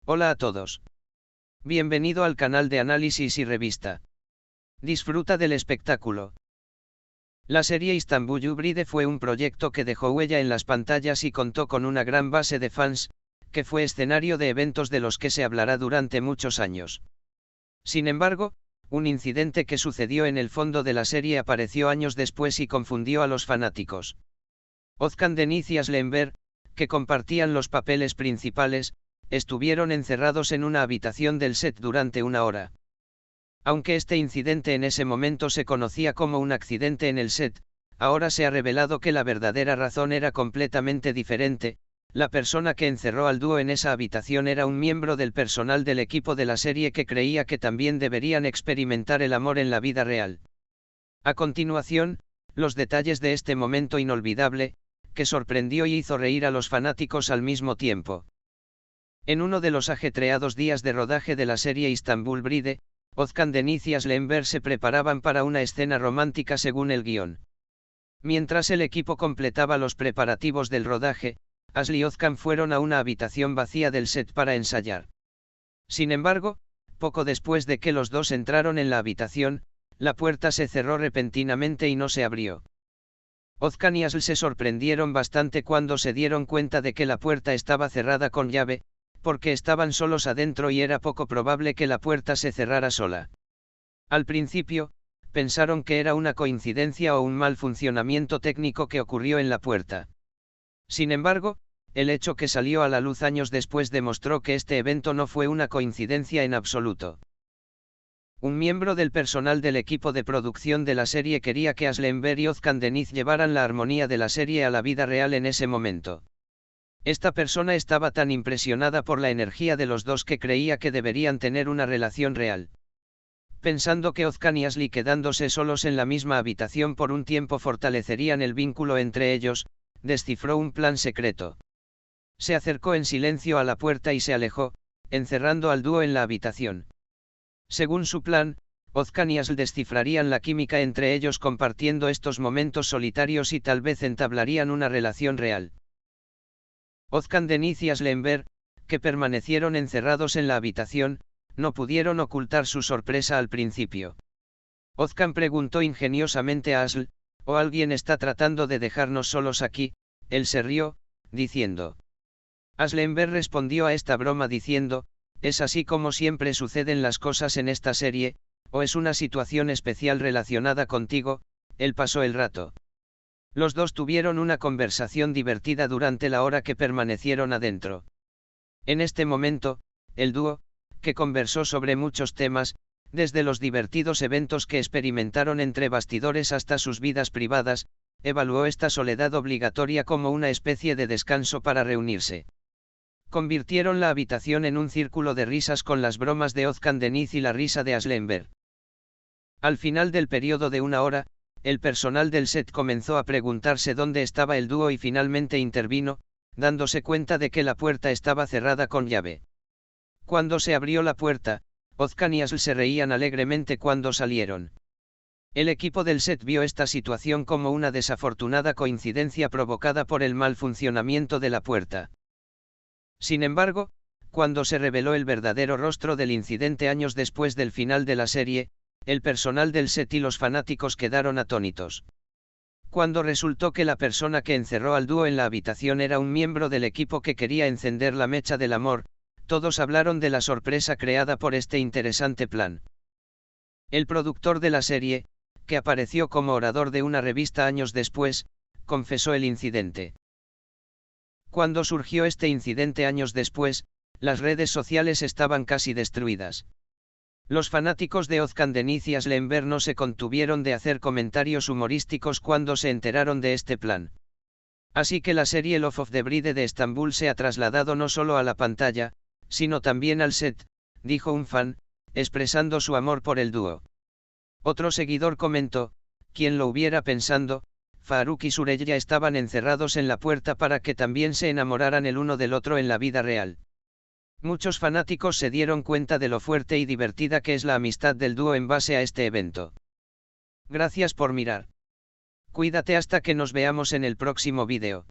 Hola a todos. Bienvenido al canal de análisis y revista. Disfruta del espectáculo. La serie Istanbul Bride fue un proyecto que dejó huella en las pantallas y contó con una gran base de fans, que fue escenario de eventos de los que se hablará durante muchos años. Sin embargo, un incidente que sucedió en el fondo de la serie apareció años después y confundió a los fanáticos. Özkan Deniz y Aslı Enver, que compartían los papeles principales, estuvieron encerrados en una habitación del set durante una hora. Aunque este incidente en ese momento se conocía como un accidente en el set, ahora se ha revelado que la verdadera razón era completamente diferente. La persona que encerró al dúo en esa habitación era un miembro del personal del equipo de la serie que creía que también deberían experimentar el amor en la vida real. A continuación, los detalles de este momento inolvidable, que sorprendió y hizo reír a los fanáticos al mismo tiempo. En uno de los ajetreados días de rodaje de la serie Istanbul Bride, Özkan Deniz y Aslı Enver se preparaban para una escena romántica según el guión. Mientras el equipo completaba los preparativos del rodaje, Aslı y Özkan fueron a una habitación vacía del set para ensayar. Sin embargo, poco después de que los dos entraron en la habitación, la puerta se cerró repentinamente y no se abrió. Özkan y Aslı se sorprendieron bastante cuando se dieron cuenta de que la puerta estaba cerrada con llave, porque estaban solos adentro y era poco probable que la puerta se cerrara sola. Al principio, pensaron que era una coincidencia o un mal funcionamiento técnico que ocurrió en la puerta. Sin embargo, el hecho que salió a la luz años después demostró que este evento no fue una coincidencia en absoluto. Un miembro del personal del equipo de producción de la serie quería que Aslı Enver y Özkan Deniz llevaran la armonía de la serie a la vida real en ese momento. Esta persona estaba tan impresionada por la energía de los dos que creía que deberían tener una relación real. Pensando que Özkan y Aslı quedándose solos en la misma habitación por un tiempo fortalecerían el vínculo entre ellos, descifró un plan secreto. Se acercó en silencio a la puerta y se alejó, encerrando al dúo en la habitación. Según su plan, Özkan y Aslı descifrarían la química entre ellos compartiendo estos momentos solitarios y tal vez entablarían una relación real. Özkan Deniz y Aslı Enver, que permanecieron encerrados en la habitación, no pudieron ocultar su sorpresa al principio. Özkan preguntó ingeniosamente a Aslı, ¿o alguien está tratando de dejarnos solos aquí? Él se rió, diciendo. Aslı Enver respondió a esta broma diciendo, es así como siempre suceden las cosas en esta serie, o es una situación especial relacionada contigo. Él pasó el rato. Los dos tuvieron una conversación divertida durante la hora que permanecieron adentro. En este momento, el dúo, que conversó sobre muchos temas, desde los divertidos eventos que experimentaron entre bastidores hasta sus vidas privadas, evaluó esta soledad obligatoria como una especie de descanso para reunirse. Convirtieron la habitación en un círculo de risas con las bromas de Özkan Deniz y la risa de Aslı Enver. Al final del periodo de una hora, el personal del set comenzó a preguntarse dónde estaba el dúo y finalmente intervino, dándose cuenta de que la puerta estaba cerrada con llave. Cuando se abrió la puerta, Özkan y Aslı se reían alegremente cuando salieron. El equipo del set vio esta situación como una desafortunada coincidencia provocada por el mal funcionamiento de la puerta. Sin embargo, cuando se reveló el verdadero rostro del incidente años después del final de la serie, el personal del set y los fanáticos quedaron atónitos. Cuando resultó que la persona que encerró al dúo en la habitación era un miembro del equipo que quería encender la mecha del amor, todos hablaron de la sorpresa creada por este interesante plan. El productor de la serie, que apareció como orador de una revista años después, confesó el incidente. Cuando surgió este incidente años después, las redes sociales estaban casi destruidas. Los fanáticos de Özkan Deniz y Aslı Enver no se contuvieron de hacer comentarios humorísticos cuando se enteraron de este plan. Así que la serie Love of the Bride de Estambul se ha trasladado no solo a la pantalla, sino también al set, dijo un fan, expresando su amor por el dúo. Otro seguidor comentó, ¿quién lo hubiera pensado? Faruk y Süreyya estaban encerrados en la puerta para que también se enamoraran el uno del otro en la vida real. Muchos fanáticos se dieron cuenta de lo fuerte y divertida que es la amistad del dúo en base a este evento. Gracias por mirar. Cuídate hasta que nos veamos en el próximo vídeo.